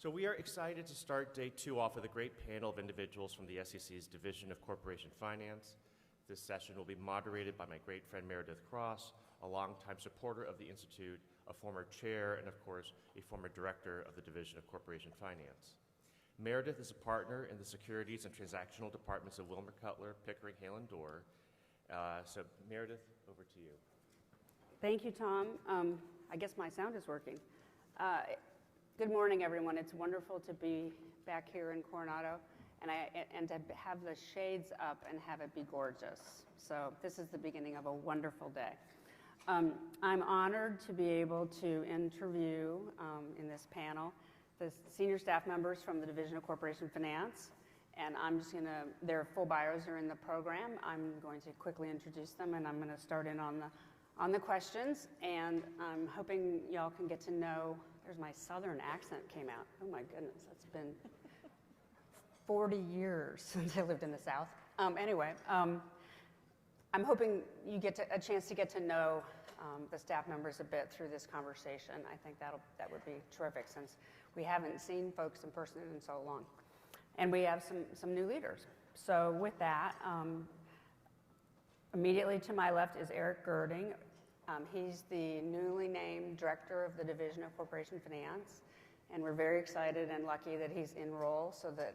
So we are excited to start day 2 off with a great panel of individuals from the SEC's Division of Corporation Finance. This session will be moderated by my great friend Meredith Cross, a longtime supporter of the Institute, a former chair, and of course, a former director of the Division of Corporation Finance. Meredith is a partner in the Securities and Transactional Departments of Wilmer Cutler, Pickering, Hale & Dorr. So Meredith, over to you. Thank you, Tom. I guess my sound is working. Good morning, everyone. It's wonderful to be back here in Coronado and to have the shades up and have it be gorgeous. So this is the beginning of a wonderful day. I'm honored to be able to interview in this panel the senior staff members from the Division of Corporation Finance. And I'm just going to, their full bios are in the program. I'm going to quickly introduce them, and I'm going to start in on the questions. And I'm hoping y'all can get to know, there's my southern accent came out. Oh my goodness, that's been 40 years since I lived in the South. Anyway, I'm hoping you get a chance to get to know the staff members a bit through this conversation. I think that would be terrific since we haven't seen folks in person in so long. And we have some new leaders. So with that, immediately to my left is Eric Girding. He's the newly named director of the Division of Corporation Finance. And we're very excited and lucky that he's in role so that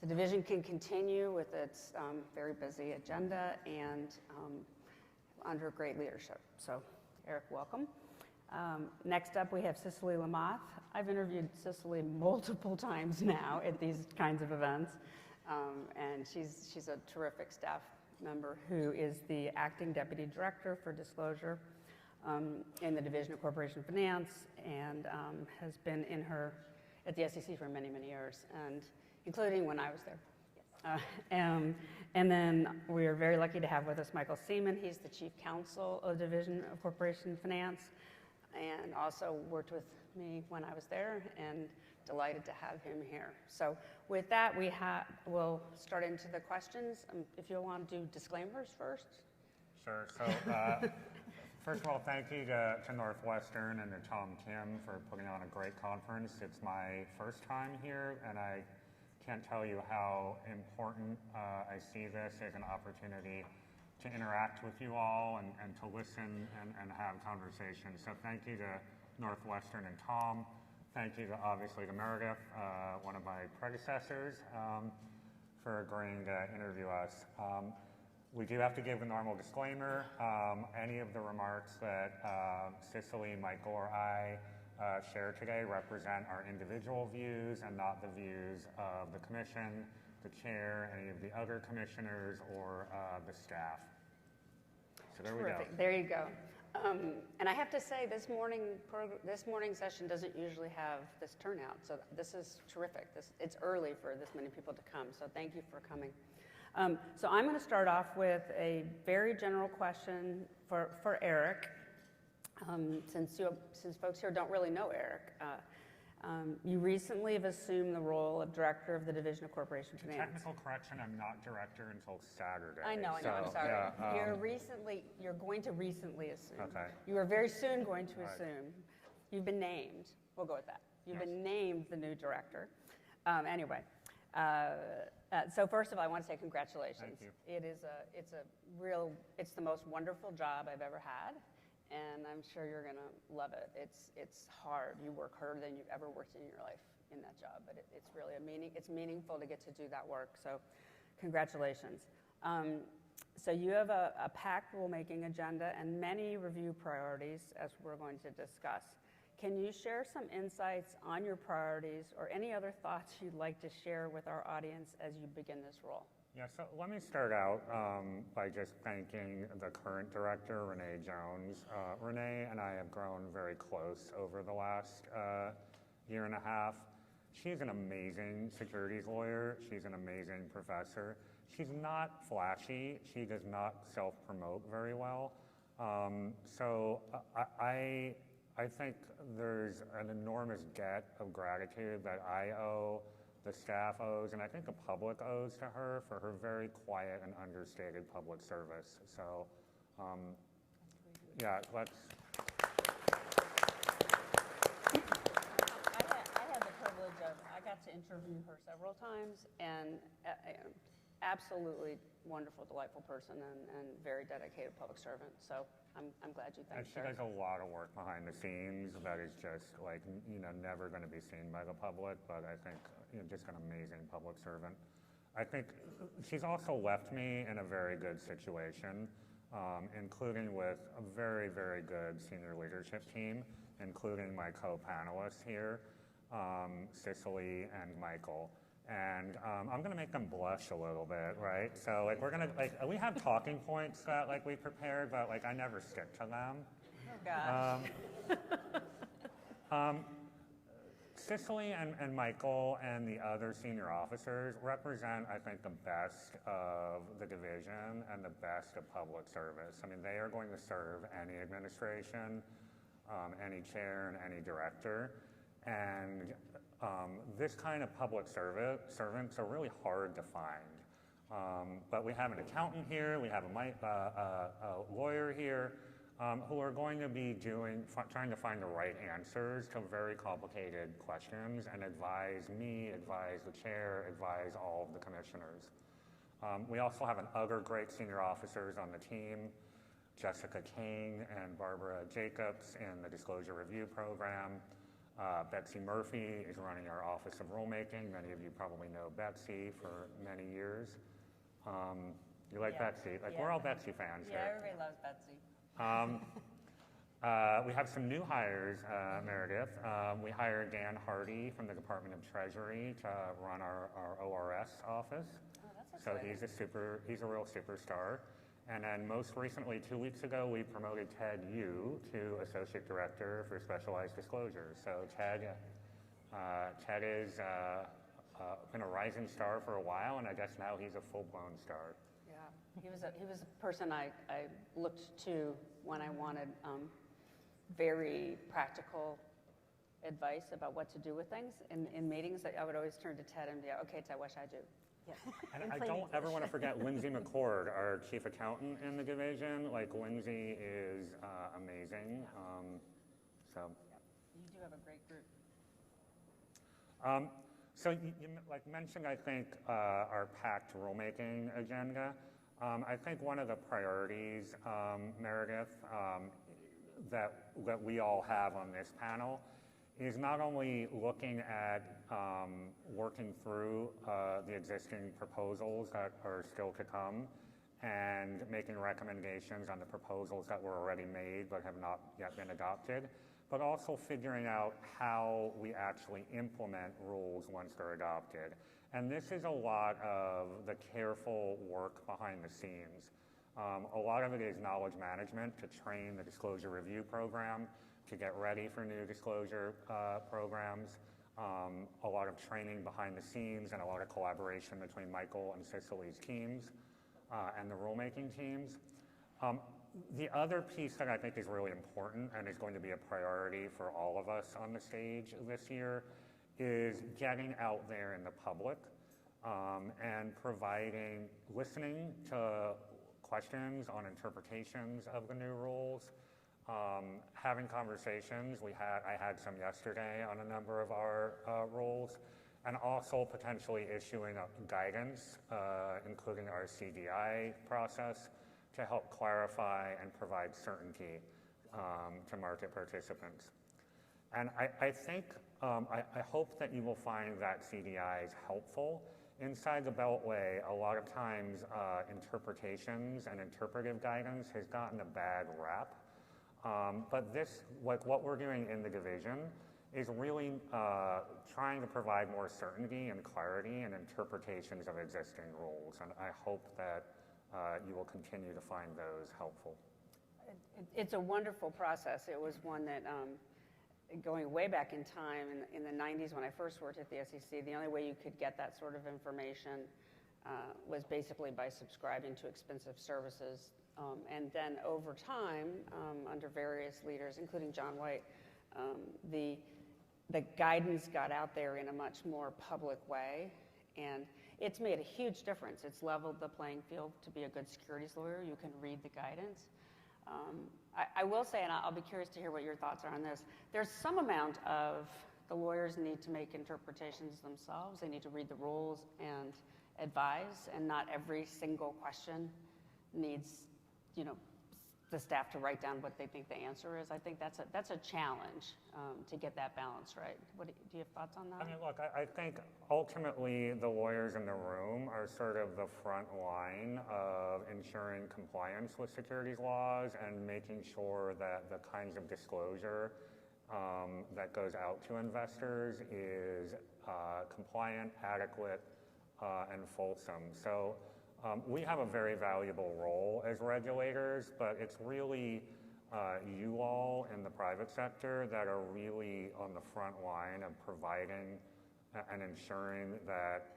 the division can continue with its very busy agenda and under great leadership. So Eric, welcome. Next up, we have Cicely Lamothe. I've interviewed Cicely multiple times now at these kinds of events, and she's a terrific staff member who is the acting deputy director for disclosure in the Division of Corporation Finance and has been at the SEC for many, many years, and including when I was there. And then we are very lucky to have with us Michael Seaman. He's the chief counsel of the Division of Corporation Finance and also worked with me when I was there, and delighted to have him here. So with that, we'll start into the questions. If you want to do disclaimers first. Sure. So first of all, thank you to Northwestern and to Tom Kim for putting on a great conference. It's my first time here, and I can't tell you how important I see this as an opportunity to interact with you all and to listen and have conversations. So thank you to Northwestern and Tom. Thank you to, obviously, to Meredith, one of my predecessors, for agreeing to interview us. We do have to give the normal disclaimer. Any of the remarks that Cicely, Michael, or I share today represent our individual views and not the views of the commission, the chair, any of the other commissioners, or the staff. So there we go. There you go. And I have to say, this morning session doesn't usually have this turnout, so this is terrific. It's early for this many people to come, so thank you for coming. So I'm going to start off with a very general question for Eric. Since folks here don't really know Eric, you recently have assumed the role of director of the Division of Corporation Finance. Technical correction, I'm not director until Saturday. I know, I'm sorry. Yeah, you're going to recently assume. Okay. You are very soon going to Right. assume. You've been named. We'll go with that. You've Yes. been named the new director. Anyway, so first of all, I want to say congratulations. Thank you. It's the most wonderful job I've ever had. And I'm sure you're going to love it. It's hard. You work harder than you've ever worked in your life in that job, but it's really it's meaningful to get to do that work. So, congratulations. So you have a packed rulemaking agenda and many review priorities, as we're going to discuss. Can you share some insights on your priorities or any other thoughts you'd like to share with our audience as you begin this role? Yeah, so let me start out by just thanking the current director, Renee Jones. Renee and I have grown very close over the last year and a half. She's an amazing securities lawyer. She's an amazing professor. She's not flashy. She does not self-promote very well. So I think there's an enormous debt of gratitude that I owe, the staff owes, and I think the public owes to her for her very quiet and understated public service. So, yeah, let's. I had the privilege of got to interview her several times, and absolutely wonderful, delightful person, and very dedicated public servant. So I'm glad you And thanked she her. does a lot of work behind the scenes that is just like, never going to be seen by the public, but I think, just an amazing public servant. I think she's also left me in a very good situation, including with a very, very good senior leadership team, including my co-panelists here, Cicely and Michael. And I'm gonna make them blush a little bit, right? So like we have talking points that like we prepared, but like I never stick to them. Oh, gosh. Cicely and Michael and the other senior officers represent, I think, the best of the division and the best of public service. I mean, they are going to serve any administration, any chair, and any director. And this kind of public servants are really hard to find. But we have an accountant here, we have a lawyer here, who are going to be trying to find the right answers to very complicated questions and advise me, advise the chair, advise all of the commissioners. We also have other great senior officers on the team, Jessica Kane and Barbara Jacobs in the Disclosure Review Program. Betsy Murphy is running our Office of Rulemaking. Many of you probably know Betsy for many years. You like Betsy? Like, we're all Betsy fans here. Yeah, everybody loves Betsy. We have some new hires, Meredith. We hired Dan Hardy from the Department of Treasury to run our ORS office. Oh, that's So exciting. he's a real superstar. And then most recently, 2 weeks ago, we promoted Ted Yu to Associate Director for Specialized Disclosures. So Ted is been a rising star for a while, and I guess now he's a full-blown star. Yeah, he was a person I looked to when I wanted very practical advice about what to do with things. In meetings, I would always turn to Ted and be like, okay, Ted, what should I do? Yes. And I don't ever want to forget Lindsay McCord, our chief accountant in the division. Like, Lindsay is amazing. So. You do have a great group. So you like mentioned, I think, our packed rulemaking agenda. I think one of the priorities, Meredith, that we all have on this panel is not only looking at working through the existing proposals that are still to come and making recommendations on the proposals that were already made but have not yet been adopted, but also figuring out how we actually implement rules once they're adopted. And this is a lot of the careful work behind the scenes. A lot of it is knowledge management to train the disclosure review program, to get ready for new disclosure programs, a lot of training behind the scenes and a lot of collaboration between Michael and Cicely's teams and the rulemaking teams. The other piece that I think is really important and is going to be a priority for all of us on the stage this year is getting out there in the public and listening to questions on interpretations of the new rules, having conversations. I had some yesterday on a number of our rules, and also potentially issuing guidance, including our CDI process, to help clarify and provide certainty to market participants. And I think, I hope that you will find that CDI is helpful. Inside the Beltway, a lot of times interpretations and interpretive guidance has gotten a bad rap. But what we're doing in the division is really trying to provide more certainty and clarity and interpretations of existing rules. And I hope that you will continue to find those helpful. It's a wonderful process. It was one that, going way back in time, in the 90s when I first worked at the SEC, the only way you could get that sort of information was basically by subscribing to expensive services. And then over time, under various leaders, including John White, the guidance got out there in a much more public way. And it's made a huge difference. It's leveled the playing field to be a good securities lawyer. You can read the guidance. I will say, and I'll be curious to hear what your thoughts are on this, there's some amount of the lawyers need to make interpretations themselves. They need to read the rules and advise, and not every single question needs, you know, the staff to write down what they think the answer is. I think that's a challenge to get that balance right. Do you have thoughts on that? I mean, look, I think ultimately the lawyers in the room are sort of the front line of ensuring compliance with securities laws and making sure that the kinds of disclosure that goes out to investors is compliant, adequate, and fulsome. So we have a very valuable role as regulators, but it's really you all in the private sector that are really on the front line of providing and ensuring that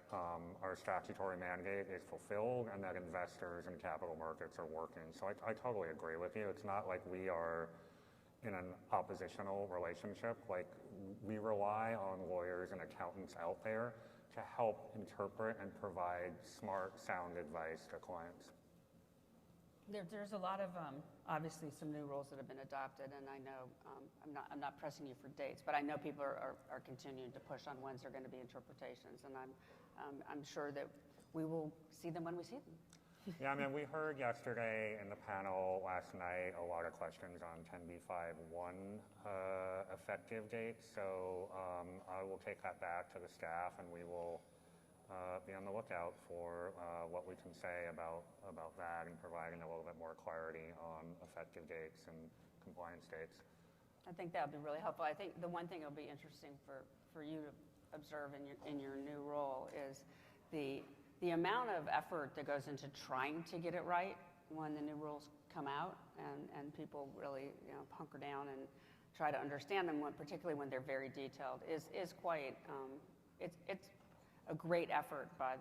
our statutory mandate is fulfilled and that investors and capital markets are working. So I totally agree with you. It's not like we are in an oppositional relationship. Like, we rely on lawyers and accountants out there to help interpret and provide smart, sound advice to clients. There's a lot of, obviously, some new rules that have been adopted, and I know, I'm not pressing you for dates, but I know people are continuing to push on when's there going to be interpretations, and I'm sure that we will see them when we see them. Yeah, I mean, we heard yesterday in the panel last night a lot of questions on 10b5-1 effective dates, so I will take that back to the staff, and we will be on the lookout for what we can say about that and providing a little bit more clarity on effective dates and compliance dates. I think that would be really helpful. I think the one thing that will be interesting for you to observe in your new role is the amount of effort that goes into trying to get it right when the new rules come out, and people really, you know, hunker down and try to understand them, particularly when they're very detailed, is quite, it's a great effort by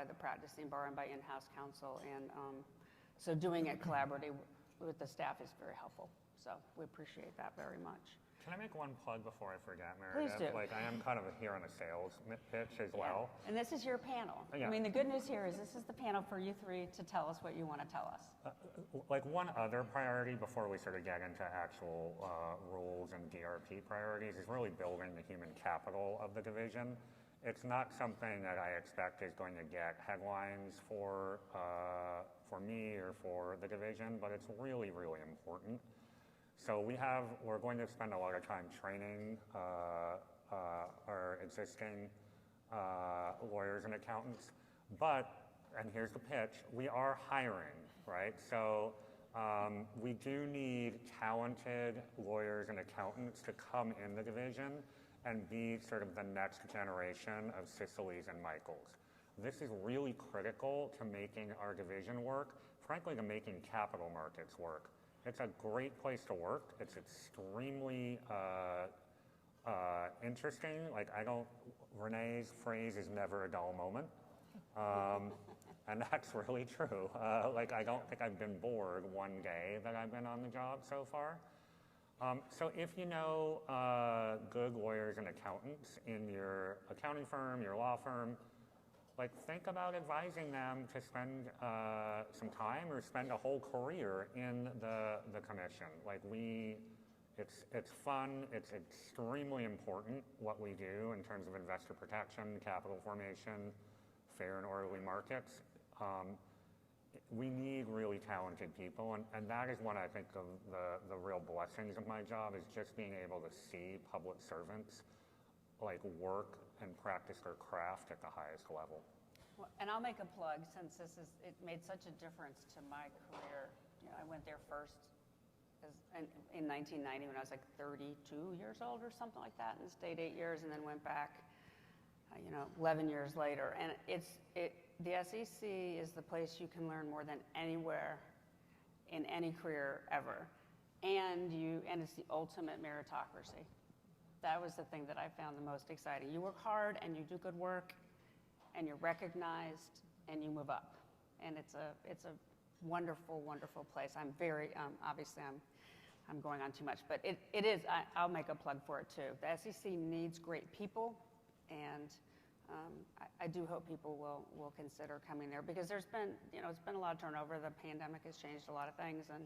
the practicing bar and by in-house counsel, and so doing it collaboratively with the staff is very helpful. So we appreciate that very much. Can I make one plug before I forget, Meredith? Please do. Like, I am kind of here on a sales pitch as well. Yeah. And this is your panel. Yeah. I mean, the good news here is this is the panel for you three to tell us what you want to tell us. Like, one other priority before we sort of get into actual rules and DRP priorities is really building the human capital of the division. It's not something that I expect is going to get headlines for me or for the division, but it's really, really important. So we're going to spend a lot of time training our existing lawyers and accountants, but, and here's the pitch, we are hiring, right? So we do need talented lawyers and accountants to come in the division and be sort of the next generation of Cicely's and Michael's. This is really critical to making our division work, frankly, to making capital markets work. It's a great place to work. It's extremely interesting. Like, Renee's phrase is never a dull moment. And that's really true. Like, I don't think I've been bored one day that I've been on the job so far. So if you know good lawyers and accountants in your accounting firm, your law firm, like, think about advising them to spend some time or spend a whole career in the commission. Like, it's fun, it's extremely important what we do in terms of investor protection, capital formation, fair and orderly markets. We need really talented people, and that is one, I think, of the real blessings of my job, is just being able to see public servants like work and practice their craft at the highest level. Well, and I'll make a plug, since it made such a difference to my career. You know, I went there first in 1990 when I was like 32 years old or something like that, and stayed 8 years, and then went back, 11 years later. And the SEC is the place you can learn more than anywhere in any career ever, and it's the ultimate meritocracy. That was the thing that I found the most exciting. You work hard and you do good work, and you're recognized, and you move up. And it's a wonderful, wonderful place. I'm very, obviously I'm going on too much, but it is, I'll make a plug for it too. The SEC needs great people, and I do hope people will consider coming there, because there's been, it's been a lot of turnover. The pandemic has changed a lot of things, and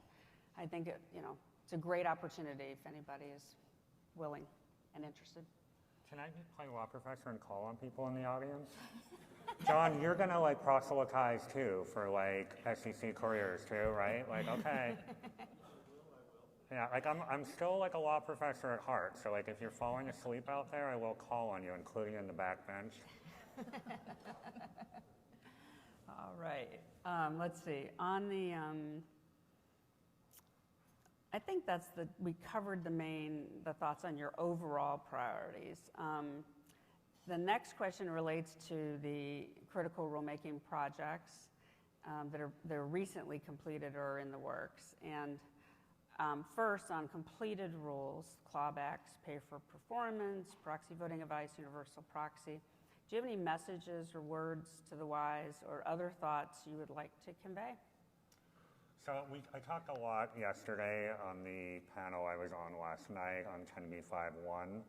I think it's a great opportunity if anybody is willing and interested. Can I play law professor and call on people in the audience? John, you're gonna like proselytize too for like SEC careers too, right? Like, okay. Yeah, like I'm still like a law professor at heart. So like if you're falling asleep out there, I will call on you, including in the back bench. All right. Let's see. On the, I think we covered the thoughts on your overall priorities. The next question relates to the critical rulemaking projects that are recently completed or in the works. And first, on completed rules, clawbacks, pay for performance, proxy voting advice, universal proxy. Do you have any messages or words to the wise or other thoughts you would like to convey? So I talked a lot yesterday on the panel I was on last night on 10b5-1.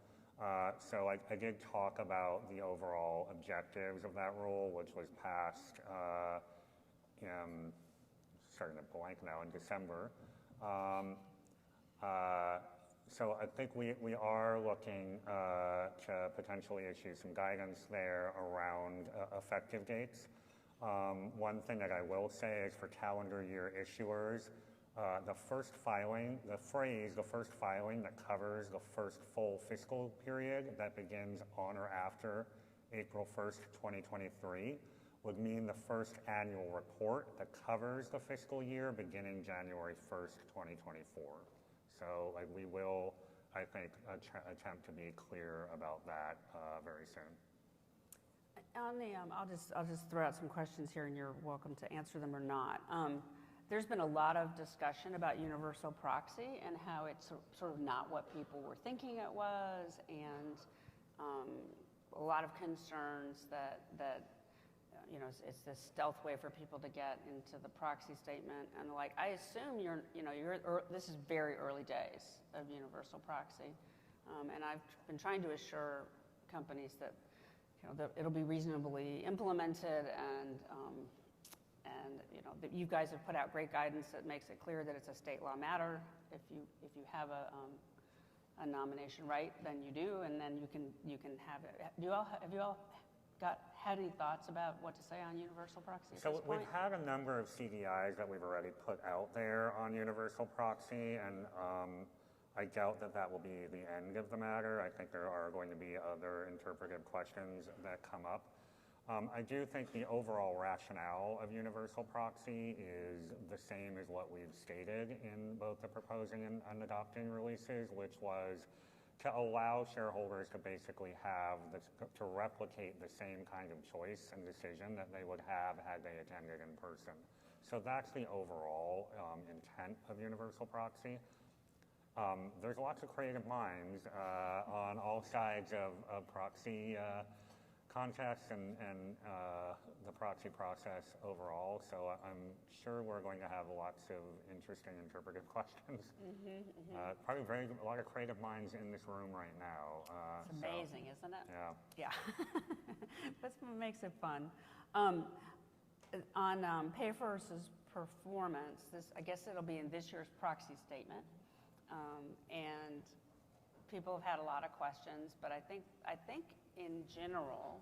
So I did talk about the overall objectives of that rule, which was passed, starting to blank now, in December. So I think we are looking to potentially issue some guidance there around effective dates. One thing that I will say is for calendar year issuers, the first filing that covers the first full fiscal period that begins on or after April 1st, 2023 would mean the first annual report that covers the fiscal year beginning January 1st, 2024. So like we will, I think, attempt to be clear about that very soon. On the, I'll just throw out some questions here, and you're welcome to answer them or not. There's been a lot of discussion about universal proxy and how it's sort of not what people were thinking it was, and a lot of concerns that it's this stealth way for people to get into the proxy statement. And like, I assume this is very early days of universal proxy, and I've been trying to assure companies that that it'll be reasonably implemented, and that you guys have put out great guidance that makes it clear that it's a state law matter. If you have a nomination right, then you do, and then you can have it. Have you all had any thoughts about what to say on universal proxy at this point? We've had a number of CDIs that we've already put out there on universal proxy, and I doubt that will be the end of the matter. I think there are going to be other interpretive questions that come up. I do think the overall rationale of universal proxy is the same as what we've stated in both the proposing and adopting releases, which was to allow shareholders to basically to replicate the same kind of choice and decision that they would have had they attended in person. So that's the overall intent of universal proxy. There's lots of creative minds on all sides of proxy contests and the proxy process overall. So I'm sure we're going to have lots of interesting interpretive questions. Probably a lot of creative minds in this room right now. It's amazing, isn't it? Yeah. That's what makes it fun. On pay versus performance, I guess it'll be in this year's proxy statement. And people have had a lot of questions, but I think in general,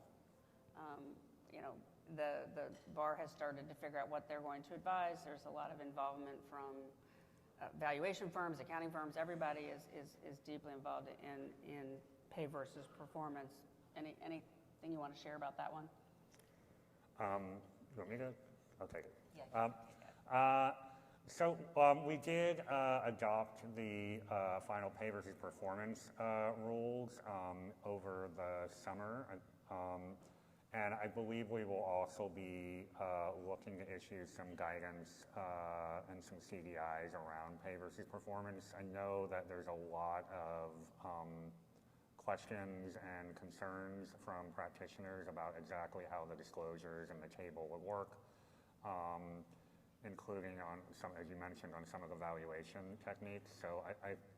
the bar has started to figure out what they're going to advise. There's a lot of involvement from valuation firms, accounting firms. Everybody is deeply involved in pay versus performance. Anything you want to share about that one? You want me to? I'll take it. Yeah. So we did adopt the final pay versus performance rules over the summer, and I believe we will also be looking to issue some guidance and some CDIs around pay versus performance. I know that there's a lot of questions and concerns from practitioners about exactly how the disclosures and the table would work. Including on some, as you mentioned, on some of the valuation techniques. So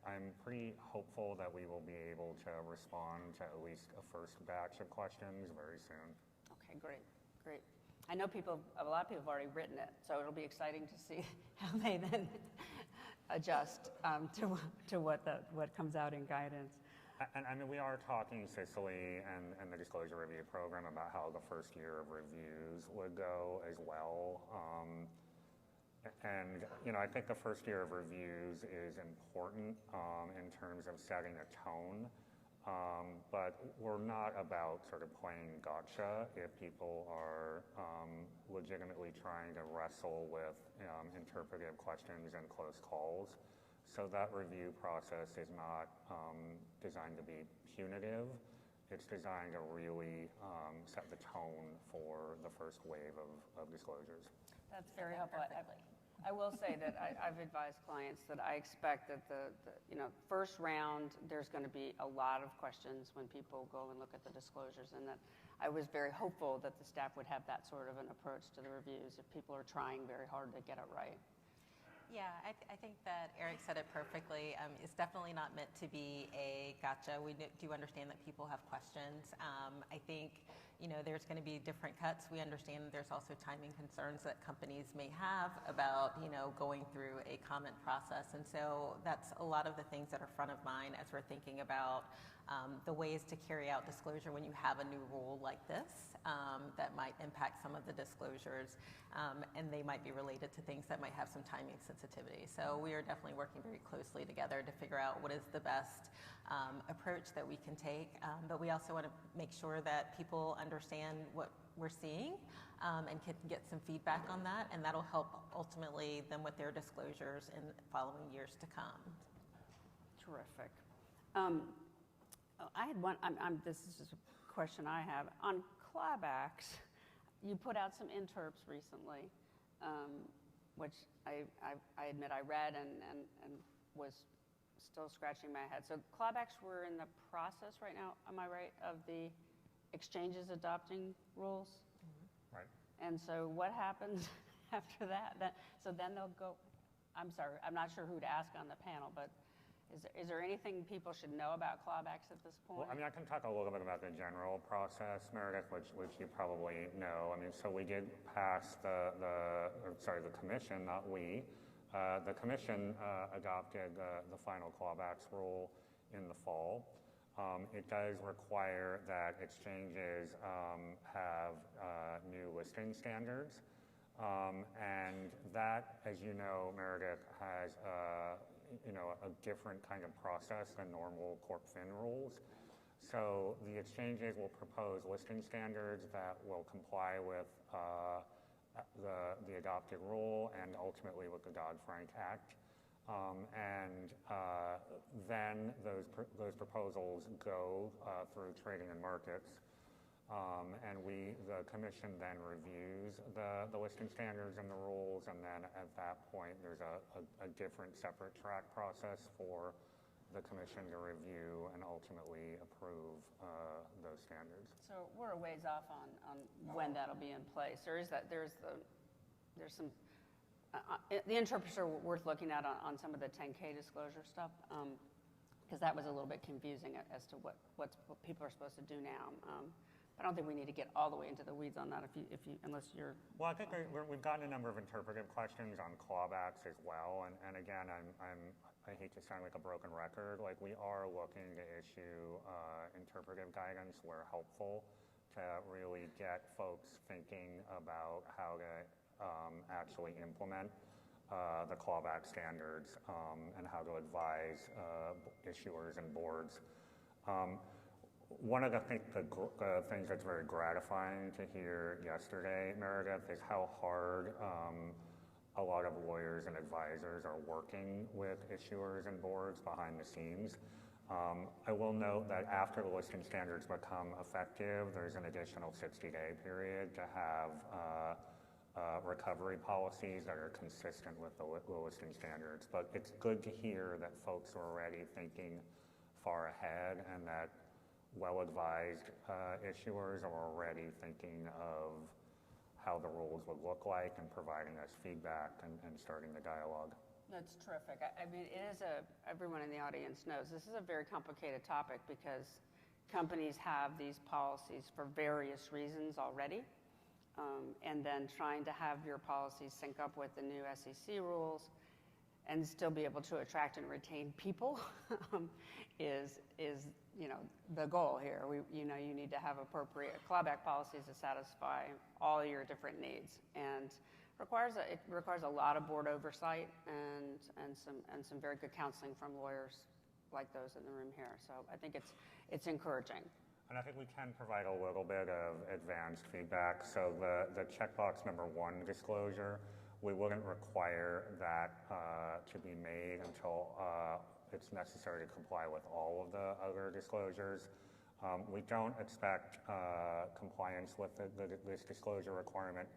I'm pretty hopeful that we will be able to respond to at least a first batch of questions very soon. Okay, great. I know a lot of people have already written it, so it'll be exciting to see how they then adjust to what comes out in guidance. And I mean, we are talking, Cicely, and the disclosure review program about how the first year of reviews would go as well. And, you know, I think the first year of reviews is important in terms of setting a tone. But we're not about sort of playing gotcha if people are legitimately trying to wrestle with interpretive questions and close calls. So that review process is not designed to be punitive. It's designed to really set the tone for the first wave of disclosures. That's very helpful. I will say that I've advised clients that I expect that the first round, there's going to be a lot of questions when people go and look at the disclosures, and that I was very hopeful that the staff would have that sort of an approach to the reviews if people are trying very hard to get it right. Yeah, I think that Eric said it perfectly. It's definitely not meant to be a gotcha. We do understand that people have questions. I think, you know, there's going to be different cuts. We understand there's also timing concerns that companies may have about, you know, going through a comment process. And so that's a lot of the things that are front of mind as we're thinking about the ways to carry out disclosure when you have a new rule like this that might impact some of the disclosures, and they might be related to things that might have some timing sensitivity. So we are definitely working very closely together to figure out what is the best approach that we can take, but we also want to make sure that people understand what we're seeing and can get some feedback on that, and that'll help ultimately them with their disclosures in following years to come. Terrific. I had one, this is just a question I have. On clawbacks, you put out some interps recently, which I admit I read and was still scratching my head. So clawbacks were in the process right now, am I right, of the exchanges adopting rules? Mm-hmm. Right. And so what happens after that? So then they'll go, I'm sorry, I'm not sure who to ask on the panel, but is there anything people should know about clawbacks at this point? Well, I mean, I can talk a little bit about the general process, Meredith, which you probably know. I mean, so we did pass the commission, not we. The commission adopted the final clawbacks rule in the fall. It does require that exchanges have new listing standards. And that, as you know, Meredith, has a different kind of process than normal Corp Fin rules. So the exchanges will propose listing standards that will comply with the adopted rule and ultimately with the Dodd-Frank Act. Then those proposals go through trading and markets. And the commission then reviews the listing standards and the rules, and then at that point there's a different separate track process for the commission to review and ultimately approve those standards. So we're a ways off on when that'll be in place. There's some the interpreters are worth looking at on some of the 10K disclosure stuff, because that was a little bit confusing as to what people are supposed to do now. I don't think we need to get all the way into the weeds on that unless you're... Well, I think we've gotten a number of interpretive questions on clawbacks as well, and again, I hate to sound like a broken record. Like, we are looking to issue interpretive guidance where helpful to really get folks thinking about how to actually implement the clawback standards and how to advise issuers and boards. One of the things that's very gratifying to hear yesterday, Meredith, is how hard a lot of lawyers and advisors are working with issuers and boards behind the scenes. I will note that after the listing standards become effective, there's an additional 60-day period to have recovery policies that are consistent with the listing standards. But it's good to hear that folks are already thinking far ahead and that well-advised issuers are already thinking of how the rules would look like and providing us feedback and starting the dialogue. That's terrific. I mean, everyone in the audience knows this is a very complicated topic because companies have these policies for various reasons already. And then trying to have your policies sync up with the new SEC rules. and still be able to attract and retain people is the goal here. You need to have appropriate clawback policies to satisfy all your different needs, and it requires a lot of board oversight and some very good counseling from lawyers like those in the room here. So I think it's encouraging. And I think we can provide a little bit of advanced feedback. So the checkbox number 1 disclosure, we wouldn't require that to be made until it's necessary to comply with all of the other disclosures. We don't expect compliance with this disclosure requirement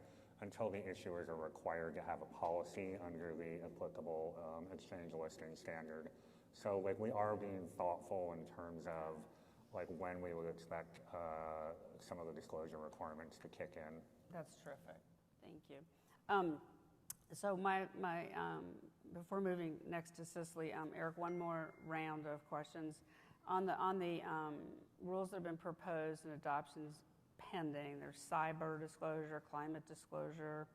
until the issuers are required to have a policy under the applicable exchange listing standard. So we are being thoughtful in terms of when we would expect some of the disclosure requirements to kick in. That's terrific. Thank you. So before moving next to Cicely, Eric, one more round of questions. On the rules that have been proposed and adoptions pending, there's cyber disclosure, climate disclosure,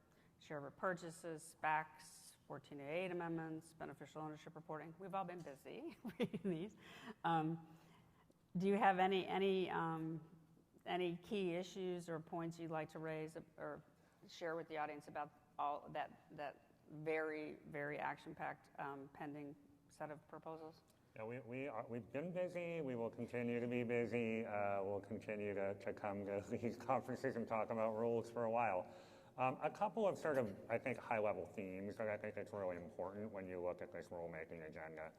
share repurchases, SPACs, 1408 amendments, beneficial ownership reporting. We've all been busy reading these. Do you have any key issues or points you'd like to raise or share with the audience about all that very, very action-packed pending set of proposals? Yeah, we've been busy. We will continue to be busy. We'll continue to come to these conferences and talk about rules for a while. A couple of sort of, I think, high-level themes that I think it's really important when you look at this rulemaking agenda.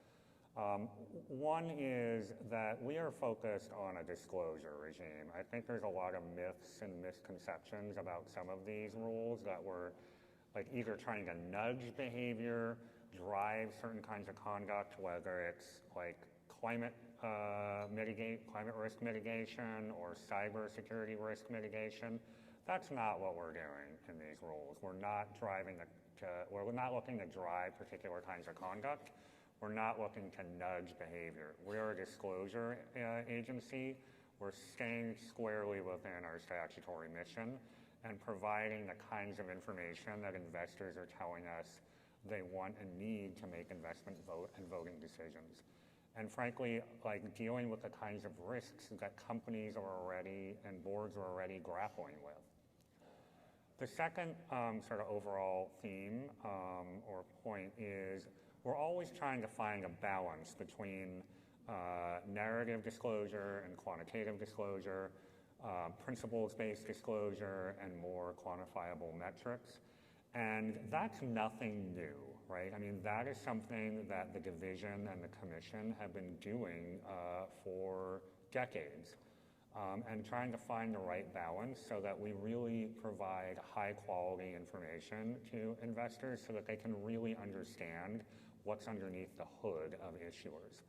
One is that we are focused on a disclosure regime. I think there's a lot of myths and misconceptions about some of these rules that we're either trying to nudge behavior, drive certain kinds of conduct, whether it's climate risk mitigation or cybersecurity risk mitigation. That's not what we're doing in these rules. We're not looking to drive particular kinds of conduct. We're not looking to nudge behavior. We're a disclosure agency. We're staying squarely within our statutory mission and providing the kinds of information that investors are telling us they want and need to make investment and voting decisions. And frankly, dealing with the kinds of risks that companies are already and boards are already grappling with. The second sort of overall theme or point is we're always trying to find a balance between narrative disclosure and quantitative disclosure, principles-based disclosure, and more quantifiable metrics. And that's nothing new, right? I mean, that is something that the division and the commission have been doing for decades. And trying to find the right balance so that we really provide high-quality information to investors so that they can really understand what's underneath the hood of issuers.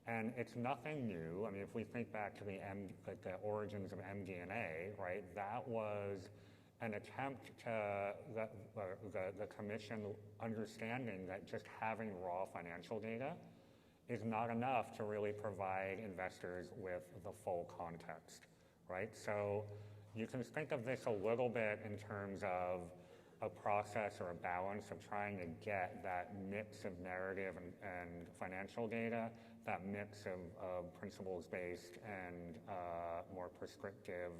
And it's nothing new. I mean, if we think back to the origins of MD&A, right, that was an attempt to the commission understanding that just having raw financial data is not enough to really provide investors with the full context, right? So you can think of this a little bit in terms of a process or a balance of trying to get that mix of narrative and financial data, that mix of principles-based and more prescriptive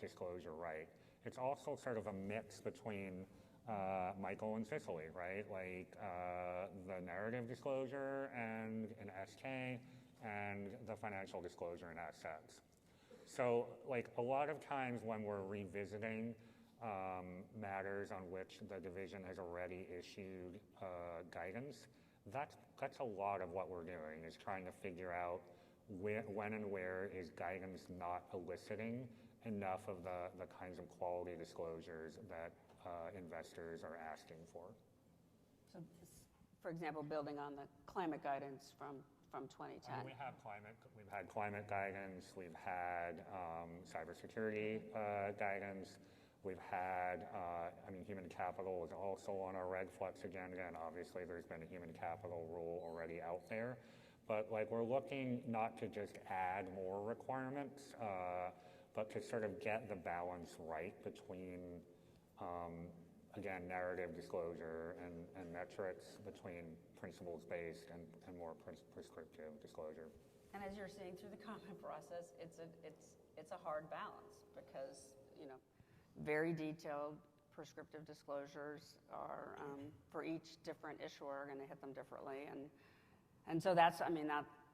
disclosure right. It's also sort of a mix between Michael and Cicely, right? The narrative disclosure and an SK and the financial disclosure and assets. So a lot of times when we're revisiting matters on which the division has already issued guidance, that's a lot of what we're doing is trying to figure out when and where is guidance not eliciting enough of the kinds of quality disclosures that investors are asking for. So, for example, building on the climate guidance from 2010. We've had climate guidance. We've had cybersecurity guidance. We've had, human capital is also on our Reg Flex agenda, and obviously there's been a human capital rule already out there. But we're looking not to just add more requirements, but to sort of get the balance right between again, narrative disclosure and metrics between principles-based and more prescriptive disclosure. And as you're seeing through the comment process, it's a hard balance because, very detailed prescriptive disclosures are, for each different issuer, are going to hit them differently. And so that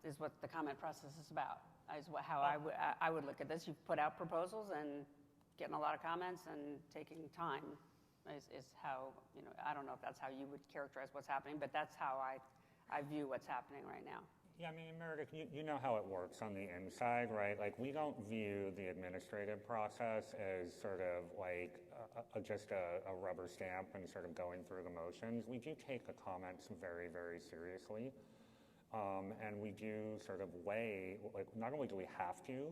is what the comment process is about, how I would look at this. You've put out proposals and getting a lot of comments and taking time is how, I don't know if that's how you would characterize what's happening, but that's how I view what's happening right now. Yeah, Meredith, you know how it works on the inside, right? Like, we don't view the administrative process as sort of like just a rubber stamp and sort of going through the motions. We do take the comments very, very seriously. And we do sort of weigh, like, not only do we have to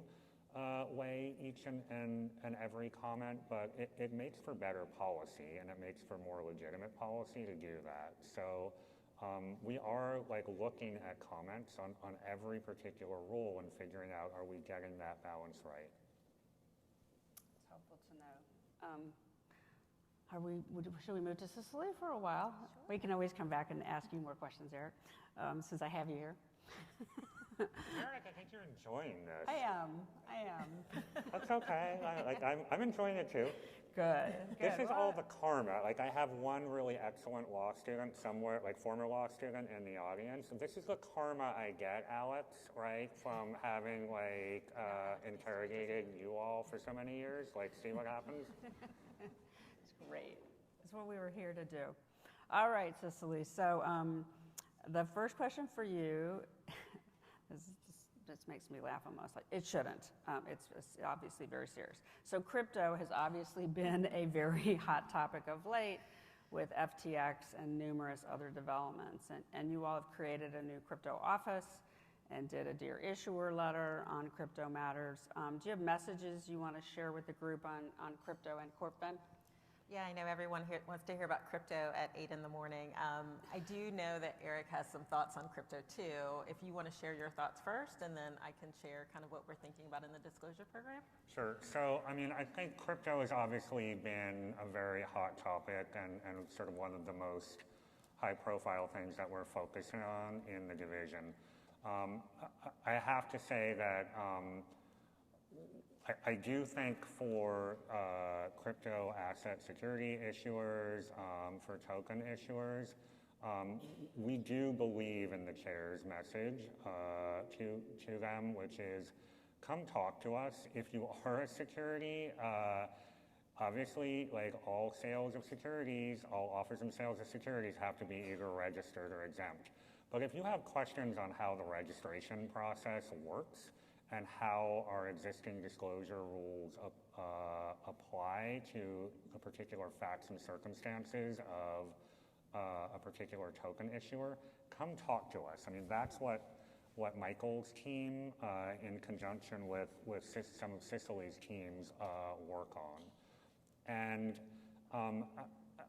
weigh each and every comment, but it makes for better policy, and it makes for more legitimate policy to do that. So we are looking at comments on every particular rule and figuring out, are we getting that balance right? It's helpful to know. Should we move to Cicely for a while? Sure. We can always come back and ask you more questions, Eric, since I have you here. Eric, I think you're enjoying this. I am. That's okay. I'm enjoying it too. Good. This is all the karma. I have one really excellent law student somewhere, former law student in the audience. This is the karma I get, Alex, right, from having interrogated you all for so many years. See what happens. It's great. That's what we were here to do. All right, Cicely. So the first question for you this makes me laugh almost. It shouldn't. It's obviously very serious. So crypto has obviously been a very hot topic of late with FTX and numerous other developments. And you all have created a new crypto office and did a Dear Issuer letter on crypto matters. Do you have messages you want to share with the group on crypto and CorpFin? Yeah, I know everyone here wants to hear about crypto at 8 in the morning. I do know that Eric has some thoughts on crypto too. If you want to share your thoughts first, and then I can share kind of what we're thinking about in the disclosure program. Sure. So, I think crypto has obviously been a very hot topic and sort of one of the most high-profile things that we're focusing on in the division. I have to say that I do think for crypto asset security issuers, for token issuers, we do believe in the chair's message to them, which is, come talk to us if you are a security. Obviously, all sales of securities, all offers and sales of securities have to be either registered or exempt. But if you have questions on how the registration process works, and how our existing disclosure rules apply to the particular facts and circumstances of a particular token issuer, come talk to us. That's what Michael's team, in conjunction with some of Cicely's teams, work on. And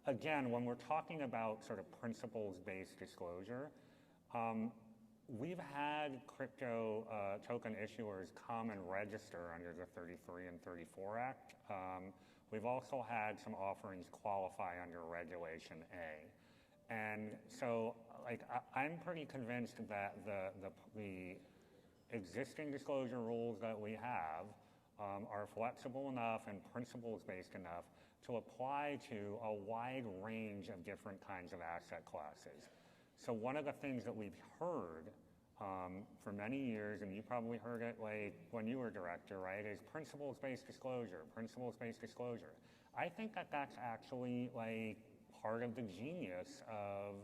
again, when we're talking about sort of principles-based disclosure, we've had crypto token issuers come and register under the 33 and 34 Act. We've also had some offerings qualify under Regulation A. And so I'm pretty convinced that the existing disclosure rules that we have are flexible enough and principles-based enough to apply to a wide range of different kinds of asset classes. So one of the things that we've heard for many years, and you probably heard it when you were director, right, is principles-based disclosure, principles-based disclosure. I think that that's actually part of the genius of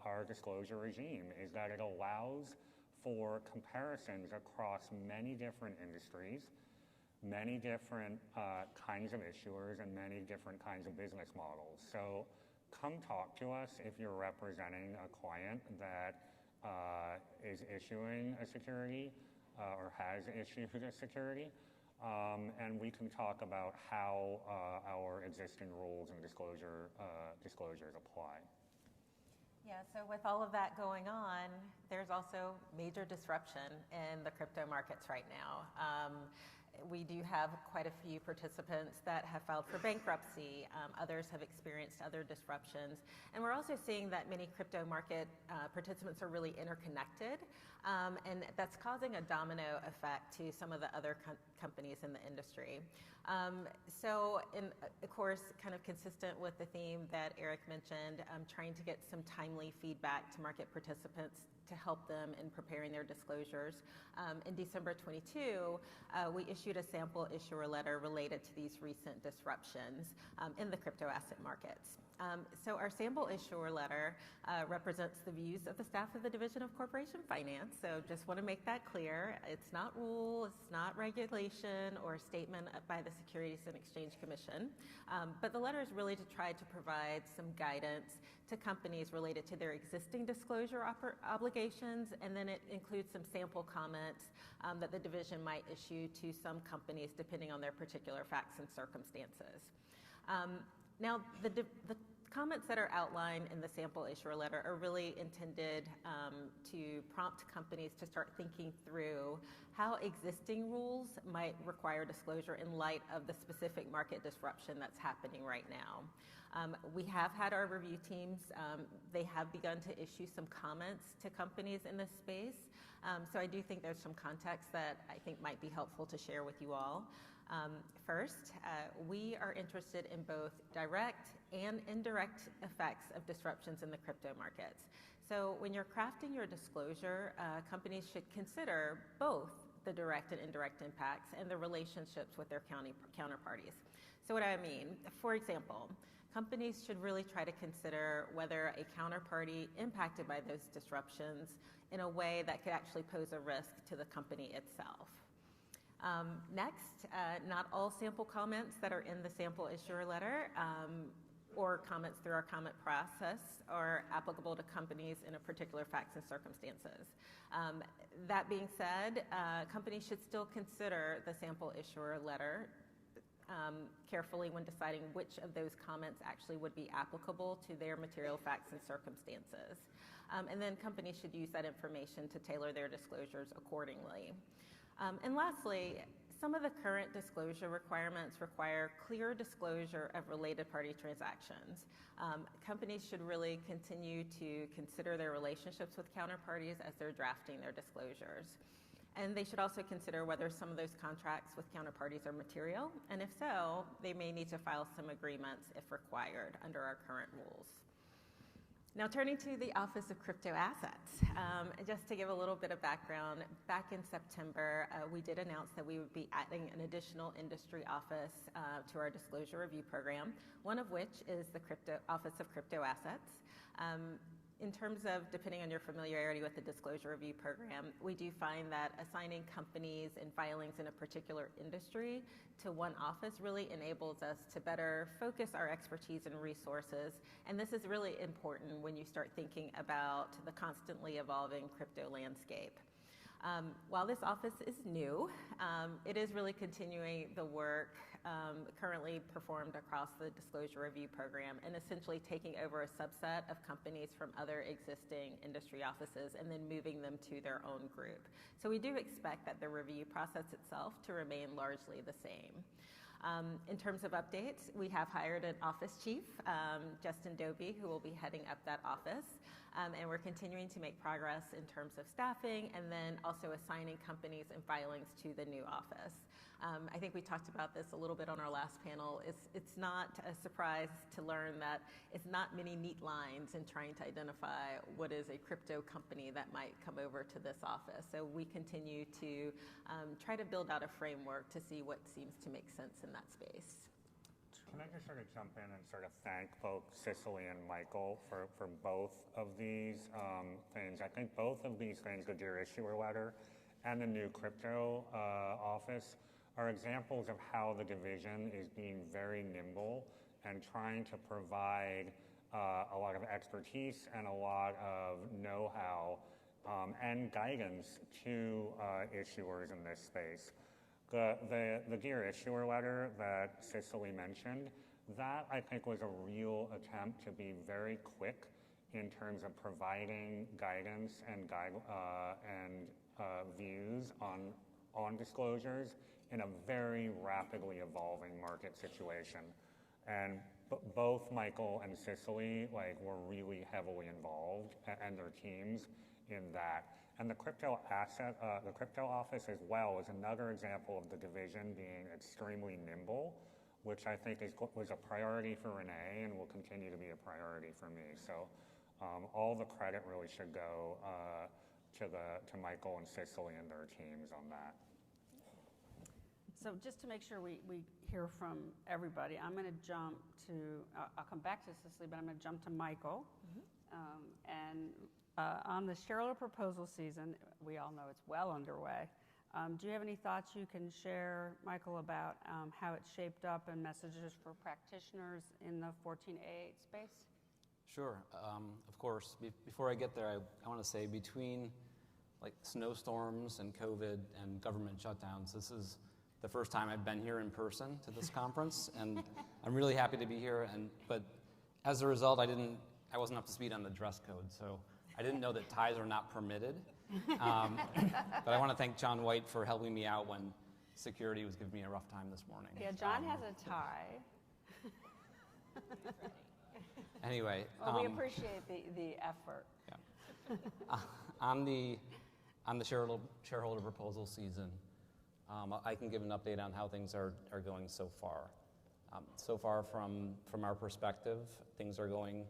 our disclosure regime, is that it allows for comparisons across many different industries, many different kinds of issuers, and many different kinds of business models. So come talk to us if you're representing a client that is issuing a security or has issued a security, and we can talk about how our existing rules and disclosures apply. Yeah, so with all of that going on, there's also major disruption in the crypto markets right now. We do have quite a few participants that have filed for bankruptcy. Others have experienced other disruptions. And we're also seeing that many crypto market participants are really interconnected. And that's causing a domino effect to some of the other companies in the industry. Of course, kind of consistent with the theme that Eric mentioned, trying to get some timely feedback to market participants to help them in preparing their disclosures. In December 22, we issued a sample issuer letter related to these recent disruptions in the crypto asset markets. So our sample issuer letter represents the views of the staff of the Division of Corporation Finance. So just want to make that clear. It's not rule, it's not regulation or statement by the Securities and Exchange Commission. But the letter is really to try to provide some guidance to companies related to their existing disclosure obligations, and then it includes some sample comments that the division might issue to some companies depending on their particular facts and circumstances. Now, the comments that are outlined in the sample issuer letter are really intended to prompt companies to start thinking through how existing rules might require disclosure in light of the specific market disruption that's happening right now. We have had our review teams, they have begun to issue some comments to companies in this space. So I do think there's some context that I think might be helpful to share with you all. First, we are interested in both direct and indirect effects of disruptions in the crypto markets. So when you're crafting your disclosure, companies should consider both the direct and indirect impacts and the relationships with their counterparties. So what do I mean? For example, companies should really try to consider whether a counterparty impacted by those disruptions in a way that could actually pose a risk to the company itself. Next, not all sample comments that are in the sample issuer letter or comments through our comment process are applicable to companies in a particular facts and circumstances. That being said, companies should still consider the sample issuer letter carefully when deciding which of those comments actually would be applicable to their material facts and circumstances. And then companies should use that information to tailor their disclosures accordingly. And lastly, some of the current disclosure requirements require clear disclosure of related party transactions. Companies should really continue to consider their relationships with counterparties as they're drafting their disclosures. And they should also consider whether some of those contracts with counterparties are material, and if so, they may need to file some agreements if required under our current rules. Now turning to the Office of Crypto Assets, just to give a little bit of background, back in September, we did announce that we would be adding an additional industry office to our disclosure review program, one of which is the Office of Crypto Assets. In terms of, depending on your familiarity with the disclosure review program, we do find that assigning companies and filings in a particular industry to one office really enables us to better focus our expertise and resources. And this is really important when you start thinking about the constantly evolving crypto landscape. While this office is new, it is really continuing the work currently performed across the disclosure review program and essentially taking over a subset of companies from other existing industry offices and then moving them to their own group. So we do expect that the review process itself to remain largely the same. In terms of updates, we have hired an office chief, Justin Doby, who will be heading up that office. And we're continuing to make progress in terms of staffing and then also assigning companies and filings to the new office. I think we talked about this a little bit on our last panel. It's not a surprise to learn that it's not many neat lines in trying to identify what is a crypto company that might come over to this office. So we continue to try to build out a framework to see what seems to make sense in that space. Can I just sort of jump in and sort of thank both Cicely and Michael for both of these things. I think both of these things, the Dear Issuer letter and the new crypto office, are examples of how the division is being very nimble and trying to provide a lot of expertise and a lot of know-how and guidance to issuers in this space. The Dear Issuer letter that Cicely mentioned, that I think was a real attempt to be very quick in terms of providing guidance and views on on disclosures in a very rapidly evolving market situation. And both Michael and Cicely were really heavily involved, and their teams in that. And the crypto office as well is another example of the division being extremely nimble, which I think was a priority for Renee and will continue to be a priority for me. So all the credit really should go to Michael and Cicely and their teams on that. So just to make sure we hear from everybody, I'm going to jump to, I'll come back to Cicely, but I'm going to jump to Michael. On the shareholder proposal season, we all know it's well underway. Do you have any thoughts you can share, Michael, about how it's shaped up and messages for practitioners in the 14A space? Sure. Of course. Before I get there, I want to say between snowstorms and COVID and government shutdowns, this is the first time I've been here in person to this conference, and I'm really happy to be here. But as a result, I wasn't up to speed on the dress code, so I didn't know that ties are not permitted. But I want to thank John White for helping me out when security was giving me a rough time this morning. Yeah, John has a tie. Anyway. Well, we appreciate the effort. Yeah. On the shareholder proposal season, I can give an update on how things are going so far. So far, from our perspective, things are going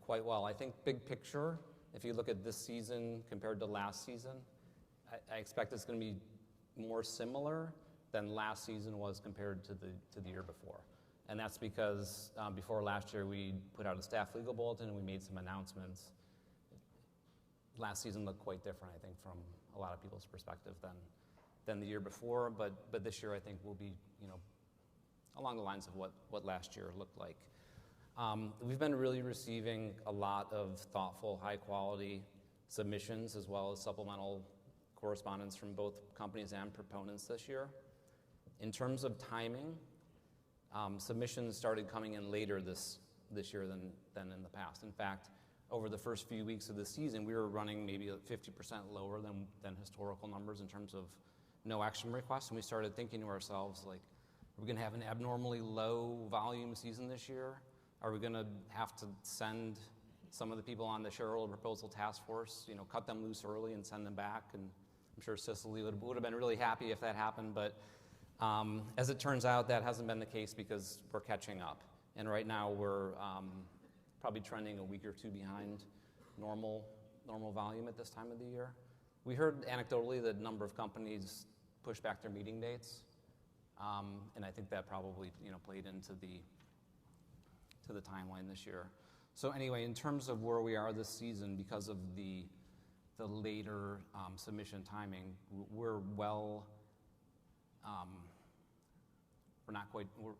quite well. I think big picture, if you look at this season compared to last season, I expect it's going to be more similar than last season was compared to the year before. And that's because before last year, we put out a staff legal bulletin and we made some announcements. Last season looked quite different, I think, from a lot of people's perspective than the year before. But this year, I think, will be along the lines of what last year looked like. We've been really receiving a lot of thoughtful, high-quality submissions as well as supplemental correspondence from both companies and proponents this year. In terms of timing, submissions started coming in later this year than in the past. In fact, over the first few weeks of the season, we were running maybe 50% lower than historical numbers in terms of no action requests, and we started thinking to ourselves, are we going to have an abnormally low volume season this year? Are we going to have to send some of the people on the shareholder proposal task force, cut them loose early and send them back? And I'm sure Cicely would have been really happy if that happened, but as it turns out, that hasn't been the case because we're catching up. And right now, we're probably trending a week or two behind normal volume at this time of the year. We heard anecdotally that a number of companies push back their meeting dates, and I think that probably played into the timeline this year. So anyway, in terms of where we are this season, because of the later submission timing, we're well.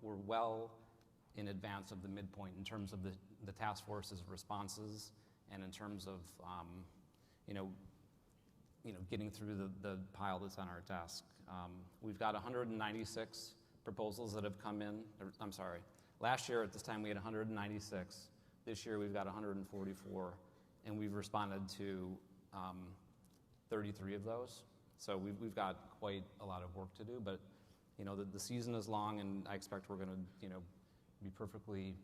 We're well in advance of the midpoint in terms of the task force's responses and in terms of getting through the pile that's on our desk. We've got 196 proposals that have come in. I'm sorry. Last year at this time we had 196. This year we've got 144, and we've responded to 33 of those. So we've got quite a lot of work to do, but the season is long, and I expect we're going to be perfectly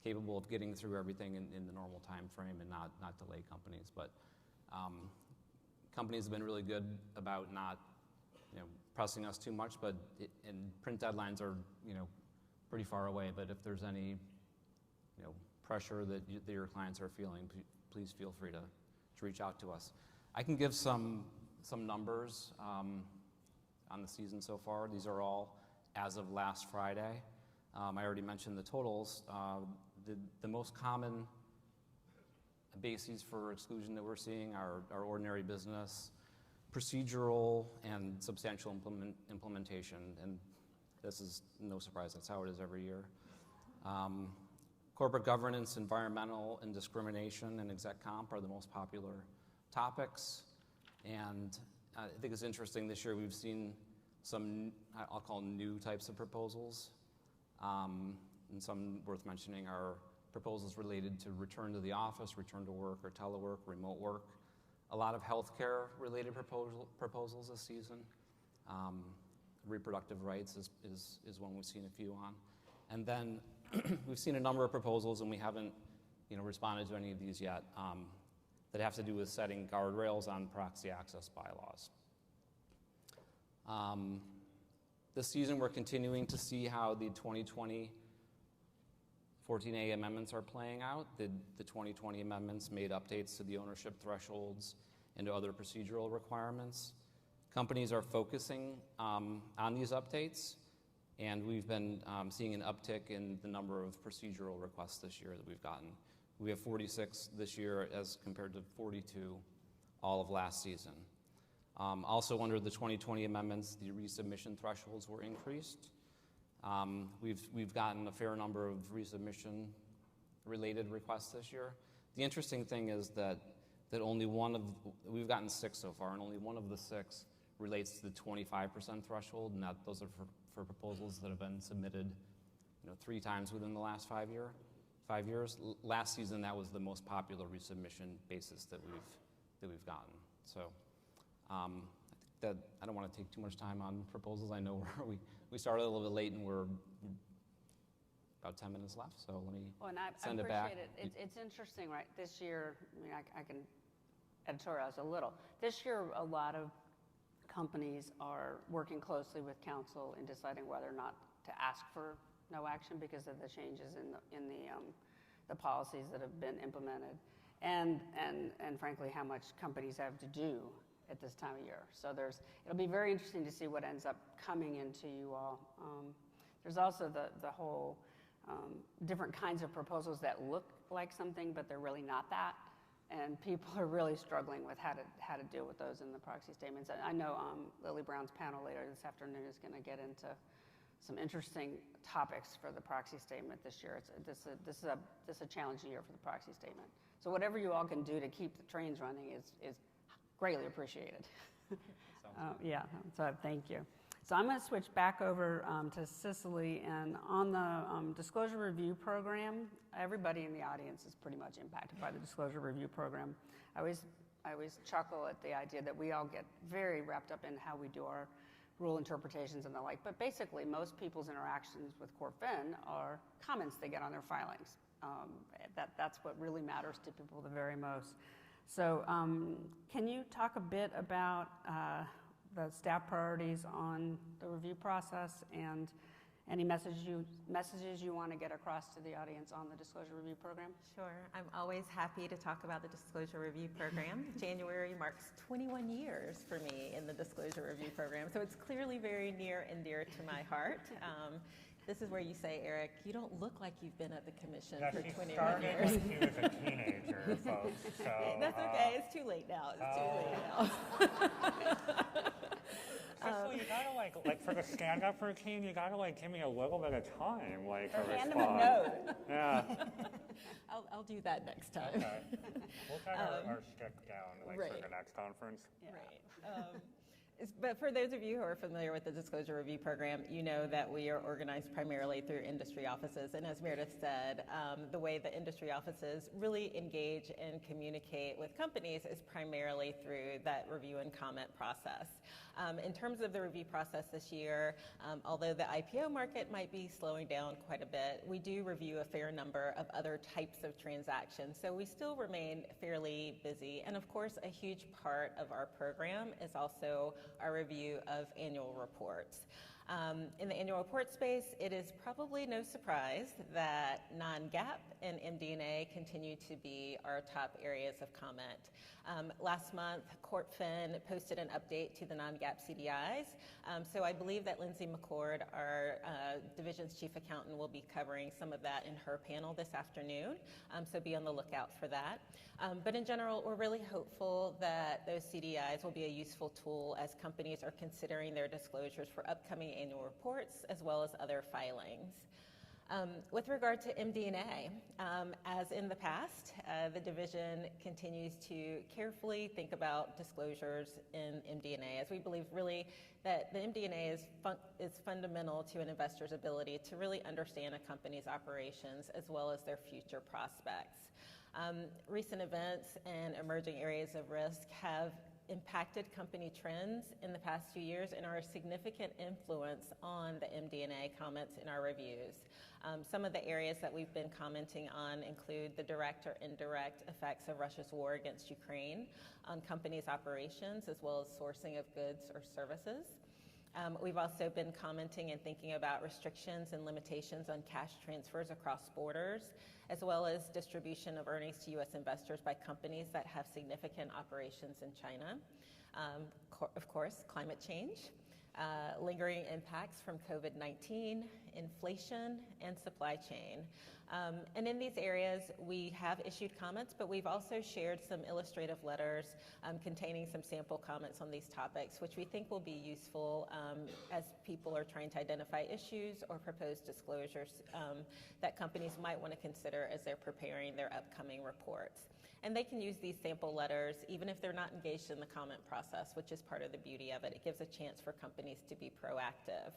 capable of getting through everything in the normal time frame and not delay companies. But companies have been really good about not pressing us too much, and print deadlines are pretty far away. But if there's any pressure that your clients are feeling, please feel free to reach out to us. I can give some numbers on the season so far. These are all as of last Friday. I already mentioned the totals. The most common bases for exclusion that we're seeing are ordinary business, procedural, and substantial implementation. And this is no surprise. That's how it is every year. Corporate governance, environmental, and discrimination, and exec comp are the most popular topics. And I think it's interesting this year we've seen some, I'll call new types of proposals. And some worth mentioning are proposals related to return to the office, return to work, or telework, remote work. A lot of healthcare-related proposals this season. Reproductive rights is one we've seen a few on. And then we've seen a number of proposals, and we haven't responded to any of these yet, that have to do with setting guardrails on proxy access bylaws. This season, we're continuing to see how the 2020 14A amendments are playing out. The 2020 amendments made updates to the ownership thresholds and to other procedural requirements. Companies are focusing on these updates, and we've been seeing an uptick in the number of procedural requests this year that we've gotten. We have 46 this year as compared to 42 all of last season. Also, under the 2020 amendments, the resubmission thresholds were increased. We've gotten a fair number of resubmission-related requests this year. The interesting thing is that only we've gotten 6 so far, and only one of the 6 relates to the 25% threshold, and those are for proposals that have been submitted 3 times within the last 5 years. Last season, that was the most popular resubmission basis that we've gotten. So I think that I don't want to take too much time on proposals. I know we started a little bit late, and we're about 10 minutes left, so let me send it back. I appreciate it. It's interesting, right? This year, I can editorialize a little. This year, a lot of companies are working closely with council in deciding whether or not to ask for no action because of the changes in the policies that have been implemented, and frankly, how much companies have to do at this time of year. So it'll be very interesting to see what ends up coming into you all. There's also the whole different kinds of proposals that look like something, but they're really not that. And people are really struggling with how to deal with those in the proxy statements. I know Lily Brown's panel later this afternoon is going to get into some interesting topics for the proxy statement this year. This is a challenging year for the proxy statement. So whatever you all can do to keep the trains running is greatly appreciated. Yeah, so thank you. So I'm going to switch back over to Cicely, and on the disclosure review program, everybody in the audience is pretty much impacted by the disclosure review program. I always chuckle at the idea that we all get very wrapped up in how we do our rule interpretations and the like, but basically most people's interactions with CorpFin are comments they get on their filings. That's what really matters to people the very most. So can you talk a bit about the staff priorities on the review process and any messages you want to get across to the audience on the disclosure review program? Sure. I'm always happy to talk about the disclosure review program. January marks 21 years for me in the disclosure review program, so it's clearly very near and dear to my heart. This is where you say, Eric, you don't look like you've been at the commission for 21 years. When she was a teenager, folks. So, that's okay. It's too late now. It's too late now. So you gotta like for the stand-up routine, you gotta give me a little bit of time, to hand him respond. a note. Yeah. I'll do that next time. Okay. We'll get our stick down right. for the next conference. Yeah. Right. But for those of you who are familiar with the disclosure review program, you know that we are organized primarily through industry offices. And as Meredith said, the way the industry offices really engage and communicate with companies is primarily through that review and comment process. In terms of the review process this year, although the IPO market might be slowing down quite a bit, we do review a fair number of other types of transactions. So we still remain fairly busy. And of course, a huge part of our program is also our review of annual reports. In the annual report space, it is probably no surprise that non-GAAP and MD&A continue to be our top areas of comment. Last month, CorpFin posted an update to the non-GAAP CDIs, so I believe that Lindsay McCord, our division's chief accountant, will be covering some of that in her panel this afternoon, so be on the lookout for that. But in general, we're really hopeful that those CDIs will be a useful tool as companies are considering their disclosures for upcoming annual reports as well as other filings. With regard to MD&A, as in the past, the division continues to carefully think about disclosures in MD&A, as we believe really that the MD&A is fundamental to an investor's ability to really understand a company's operations as well as their future prospects. Recent events and emerging areas of risk have impacted company trends in the past few years and are a significant influence on the MD&A comments in our reviews. Some of the areas that we've been commenting on include the direct or indirect effects of Russia's war against Ukraine on companies' operations, as well as sourcing of goods or services. We've also been commenting and thinking about restrictions and limitations on cash transfers across borders, as well as distribution of earnings to U.S. investors by companies that have significant operations in China. Of course, climate change, lingering impacts from COVID-19, inflation, and supply chain. And in these areas, we have issued comments, but we've also shared some illustrative letters containing some sample comments on these topics, which we think will be useful as people are trying to identify issues or propose disclosures that companies might want to consider as they're preparing their upcoming reports. And they can use these sample letters even if they're not engaged in the comment process, which is part of the beauty of it. It gives a chance for companies to be proactive.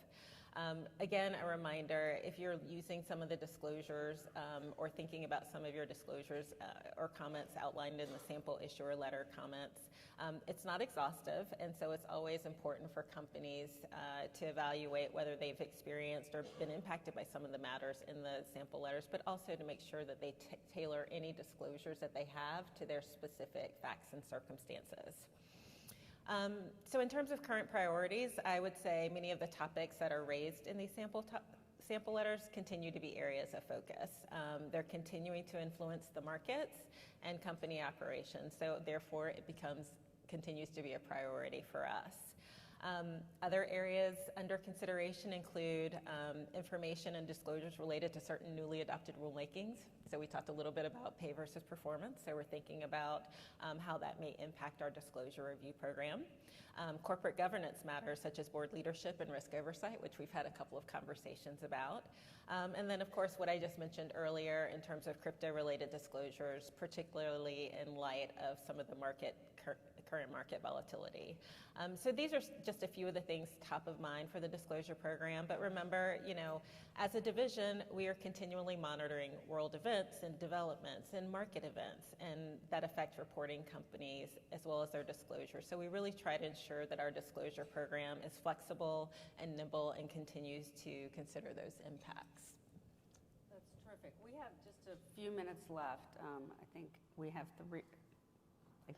Again, a reminder, if you're using some of the disclosures or thinking about some of your disclosures or comments outlined in the sample issuer letter comments, it's not exhaustive, and so it's always important for companies to evaluate whether they've experienced or been impacted by some of the matters in the sample letters, but also to make sure that they tailor any disclosures that they have to their specific facts and circumstances. So in terms of current priorities, I would say many of the topics that are raised in these sample letters continue to be areas of focus. They're continuing to influence the markets and company operations, so therefore it continues to be a priority for us. Other areas under consideration include information and disclosures related to certain newly adopted rulemakings. So we talked a little bit about pay versus performance, so we're thinking about how that may impact our disclosure review program. Corporate governance matters such as board leadership and risk oversight, which we've had a couple of conversations about. And then, of course, what I just mentioned earlier in terms of crypto-related disclosures, particularly in light of some of the current market volatility. So these are just a few of the things top of mind for the disclosure program. But remember, as a division, we are continually monitoring world events and developments and market events, and that affect reporting companies as well as their disclosure. So we really try to ensure that our disclosure program is flexible and nimble and continues to consider those impacts. That's terrific. We have just a few minutes left. I think we have 3.5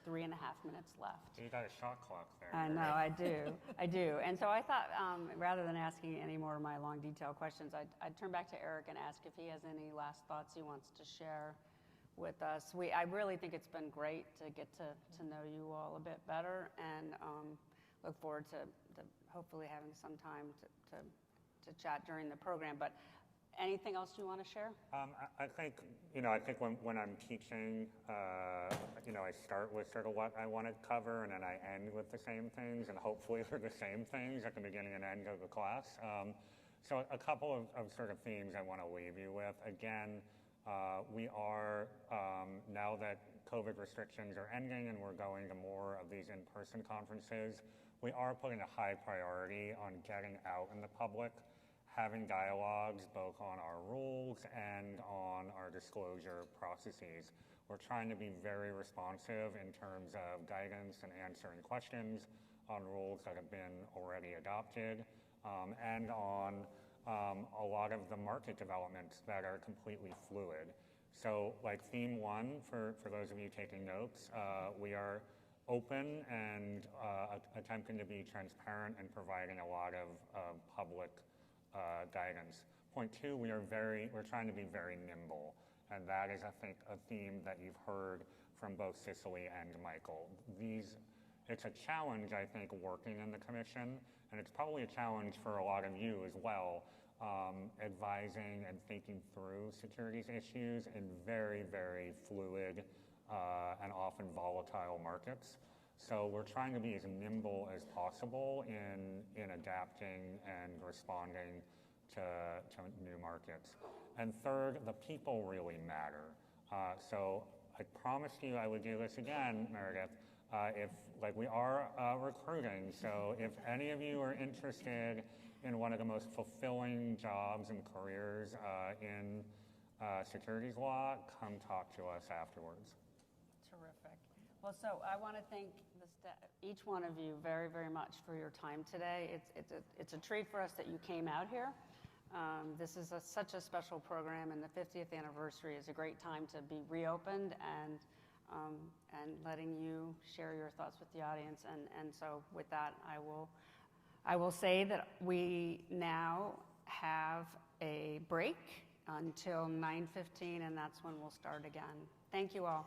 minutes left. You got a shot clock there. I know, I do. And so I thought, rather than asking any more of my long, detailed questions, I'd turn back to Eric and ask if he has any last thoughts he wants to share with us. I really think it's been great to get to know you all a bit better, and look forward to hopefully having some time to chat during the program. But anything else you want to share? I think when I'm teaching, I start with sort of what I want to cover, and then I end with the same things, and hopefully they're the same things at the beginning and end of the class. So a couple of sort of themes I want to leave you with. Again, we are, now that COVID restrictions are ending and we're going to more of these in-person conferences, we are putting a high priority on getting out in the public, having dialogues both on our rules and on our disclosure processes. We're trying to be very responsive in terms of guidance and answering questions on rules that have been already adopted, and on a lot of the market developments that are completely fluid. So like theme one, for those of you taking notes, we are open and attempting to be transparent and providing a lot of public guidance. Point two, we're trying to be very nimble, and that is, I think, a theme that you've heard from both Cicely and Michael. It's a challenge, I think, working in the commission, and it's probably a challenge for a lot of you as well, advising and thinking through securities issues in very, very fluid and often volatile markets. So we're trying to be as nimble as possible in adapting and responding to new markets. And third, the people really matter. So I promised you I would do this again, Meredith, we are recruiting. So if any of you are interested in one of the most fulfilling jobs and careers in securities law, come talk to us afterwards. Terrific. Well, so I want to thank each one of you very, very much for your time today. It's a treat for us that you came out here. This is such a special program, and the 50th anniversary is a great time to be reopened and letting you share your thoughts with the audience. And so with that, I will say that we now have a break until 9:15, and that's when we'll start again. Thank you all.